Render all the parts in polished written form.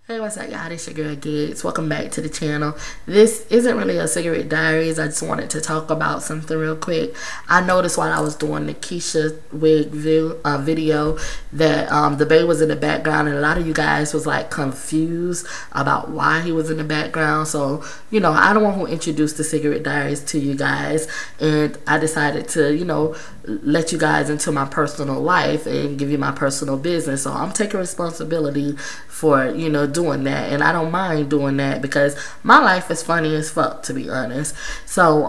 Hey, what's up, y'all? It's your girl Gigs. Welcome back to the channel. This isn't really a cigarette diaries. I just wanted to talk about something real quick. I noticed while I was doing the Keisha wig video that the babe was in the background, and a lot of you guys was like confused about why he was in the background. So, you know, I don't want to introduce the cigarette diaries to you guys, and I decided to, you know, let you guys into my personal life and give you my personal business. So I'm taking responsibility for, you know, doing that, and I don't mind doing that because my life is funny as fuck, to be honest. So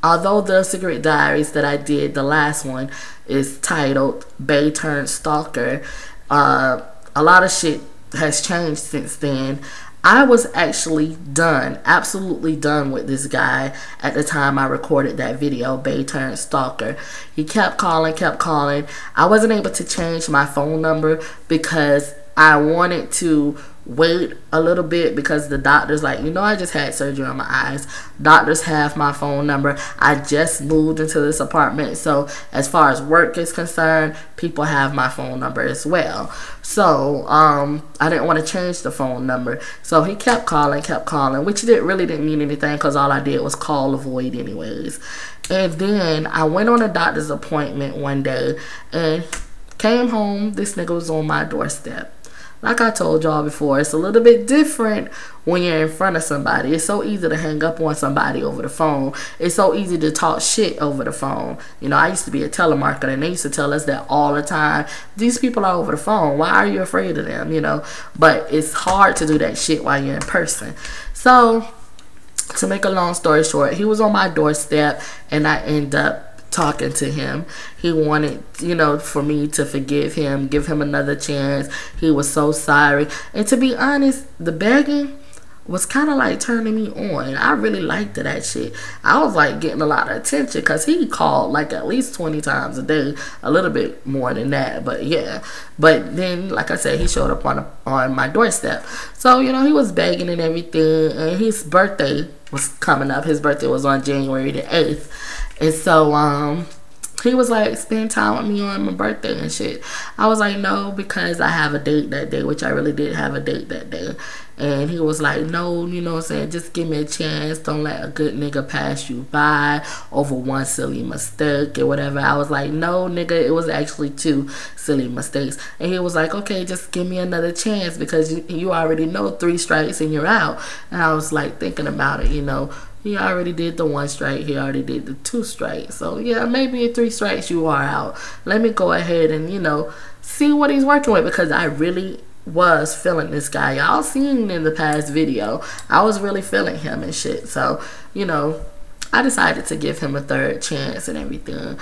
although the cigarette diaries that I did, the last one, is titled Bae Turned Stalker, a lot of shit has changed since then. I was actually done, absolutely done with this guy at the time I recorded that video, Bae Turned Stalker. He kept calling, kept calling. I wasn't able to change my phone number because I wanted to wait a little bit because the doctor's like, you know, I just had surgery on my eyes. Doctors have my phone number. I just moved into this apartment, so as far as work is concerned, people have my phone number as well. So I didn't want to change the phone number, so he kept calling, which really didn't mean anything because all I did was call avoid anyways. And then I went on a doctor's appointment one day and came home. This nigga was on my doorstep. Like I told y'all before, it's a little bit different when you're in front of somebody. It's so easy to hang up on somebody over the phone. It's so easy to talk shit over the phone. You know, I used to be a telemarketer, and they used to tell us that all the time. These people are over the phone. Why are you afraid of them? You know, but it's hard to do that shit while you're in person. So, to make a long story short, he was on my doorstep, and I ended up talking to him. He wanted, you know, for me to forgive him, give him another chance. He was so sorry. And to be honest, the begging was kind of like turning me on. I really liked that shit. I was like getting a lot of attention because he called like at least 20 times a day, a little bit more than that, but yeah. But then, like I said, he showed up on my doorstep. So, you know, he was begging and everything, and his birthday was coming up. His birthday was on January the 8th. And so, he was like, spend time with me on my birthday and shit. I was like, no, because I have a date that day, which I really did have a date that day. And he was like, no, you know what I'm saying, just give me a chance. Don't let a good nigga pass you by over one silly mistake or whatever. I was like, no, nigga, it was actually 2 silly mistakes. And he was like, okay, just give me another chance because you already know 3 strikes and you're out. And I was like thinking about it, you know. He already did the 1 strike. He already did the 2 strikes. So, yeah, maybe at 3 strikes you are out. Let me go ahead and, you know, see what he's working with because I really was feeling this guy. Y'all seen in the past video. I was really feeling him and shit. So, you know, I decided to give him a 3rd chance and everything.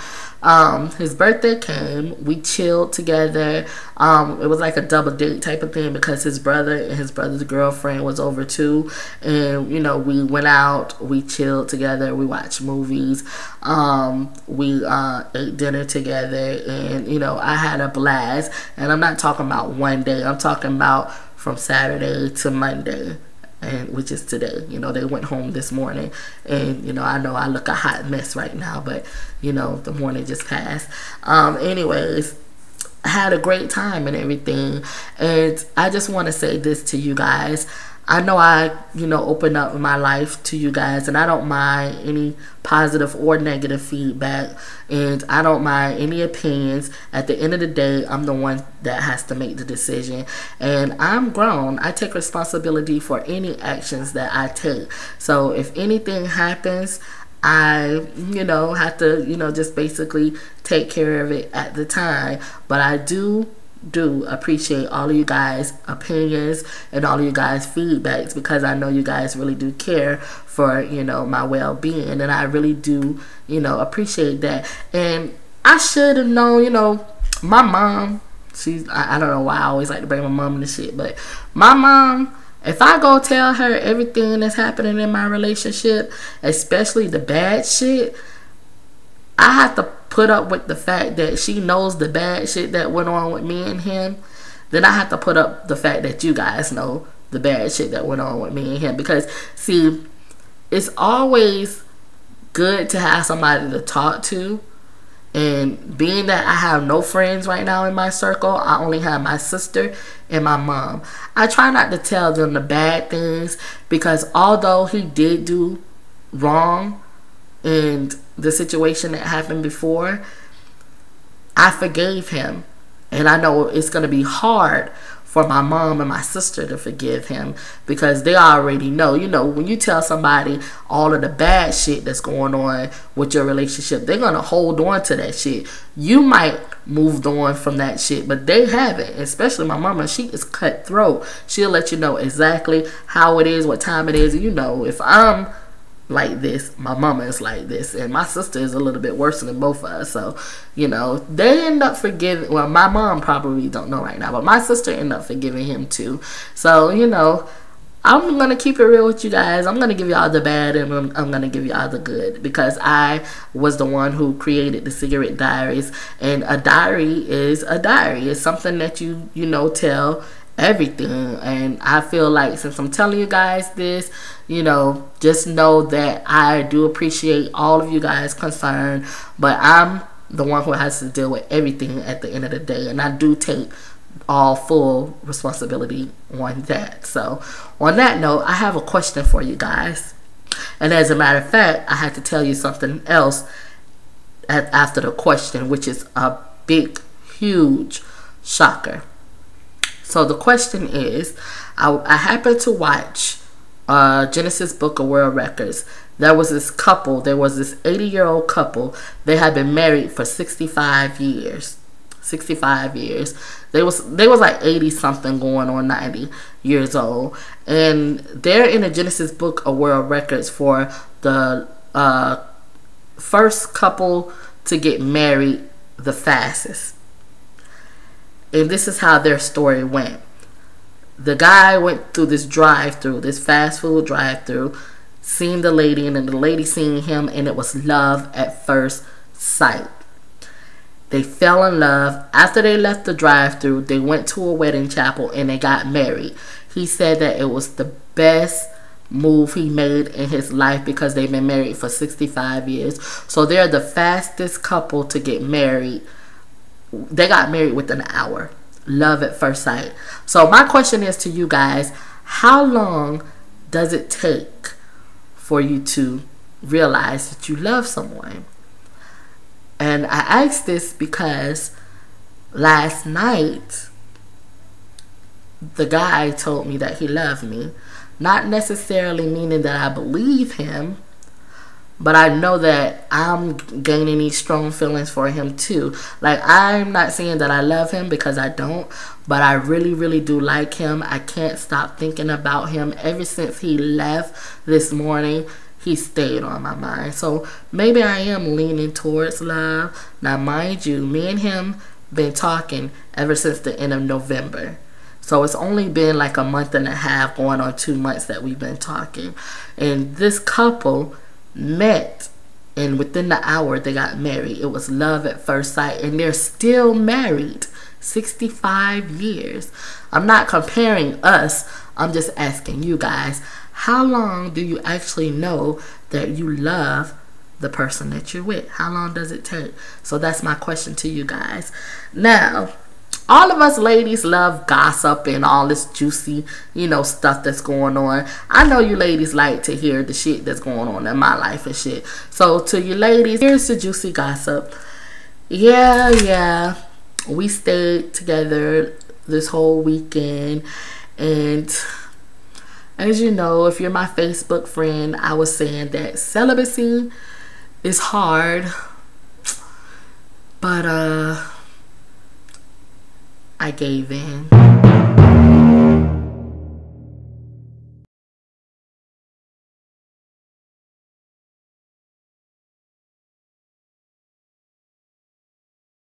His birthday came. We chilled together. It was like a double date type of thing because his brother and his brother's girlfriend was over too. And, you know, we went out. We chilled together. We watched movies. We ate dinner together. And, you know, I had a blast. And I'm not talking about one day. I'm talking about from Saturday to Monday. And which is today. You know, they went home this morning, and you know I look a hot mess right now, but you know the morning just passed. Anyways, I had a great time and everything, and I just want to say this to you guys. I know I, you know, open up my life to you guys, and I don't mind any positive or negative feedback, and I don't mind any opinions. At the end of the day, I'm the one that has to make the decision, and I'm grown. I take responsibility for any actions that I take. So if anything happens, I, you know, have to, you know, just basically take care of it at the time. But I do appreciate all of you guys' opinions and all of you guys' feedbacks because I know you guys really do care for, you know, my well-being, and I really do, you know, appreciate that. And I should have known, you know, my mom, I don't know why I always like to bring my mom into shit, but my mom, if I go tell her everything that's happening in my relationship, especially the bad shit, I have to put up with the fact that she knows the bad shit that went on with me and him. Then I have to put up the fact that you guys know the bad shit that went on with me and him. Because, see, it's always good to have somebody to talk to. And being that I have no friends right now in my circle, I only have my sister and my mom. I try not to tell them the bad things, because although he did do wrong in the situation that happened before, I forgave him. And I know it's going to be hard for my mom and my sister to forgive him, because they already know. You know, when you tell somebody all of the bad shit that's going on with your relationship, they're going to hold on to that shit. You might moved on from that shit, but they haven't. Especially my mama, she is cutthroat. She'll let you know exactly how it is, what time it is. You know, if I'm like this, my mama is like this, and my sister is a little bit worse than both of us. So, you know, they end up forgiving. Well, my mom probably don't know right now, but my sister ended up forgiving him too. So, you know, I'm gonna keep it real with you guys. I'm gonna give y'all the bad, and I'm gonna give y'all the good, because I was the one who created the Cigarette Diaries. And a diary is a diary. It's something that you know, tell everything. And I feel like, since I'm telling you guys this, you know, just know that I do appreciate all of you guys' concern, but I'm the one who has to deal with everything at the end of the day, and I do take all full responsibility on that. So on that note, I have a question for you guys. And as a matter of fact, I had to tell you something else after the question, which is a big, huge shocker. So the question is, I happened to watch Genesis Book of World Records. There was this 80-year-old couple. They had been married for 65 years. 65 years. They was like 80 something going on 90 years old. And they're in the Genesis Book of World Records for the first couple to get married the fastest. And this is how their story went. The guy went through this drive-through, this fast food drive-through, seen the lady, and then the lady seen him, and it was love at first sight. They fell in love. After they left the drive-through, they went to a wedding chapel and they got married. He said that it was the best move he made in his life, because they've been married for 65 years. So they're the fastest couple to get married. They got married within an hour. Love at first sight. So my question is to you guys, how long does it take for you to realize that you love someone? And I asked this because last night the guy told me that he loved me. Not necessarily meaning that I believe him, but I know that I'm gaining these strong feelings for him too. Like, I'm not saying that I love him, because I don't, but I really, really do like him. I can't stop thinking about him. Ever since he left this morning, he stayed on my mind. So maybe I am leaning towards love. Now, mind you, me and him been talking ever since the end of November. So it's only been like a month and a half, going on 2 months, that we've been talking. And this couple met, and within the hour they got married. It was love at first sight, and they're still married 65 years. I'm not comparing us. I'm just asking you guys, how long do you actually know that you love the person that you're with? How long does it take? So that's my question to you guys. Now, all of us ladies love gossip and all this juicy, you know, stuff that's going on. I know you ladies like to hear the shit that's going on in my life and shit. So to you ladies, here's the juicy gossip. Yeah, we stayed together this whole weekend, and as you know, if you're my Facebook friend, I was saying that celibacy is hard, but I gave in.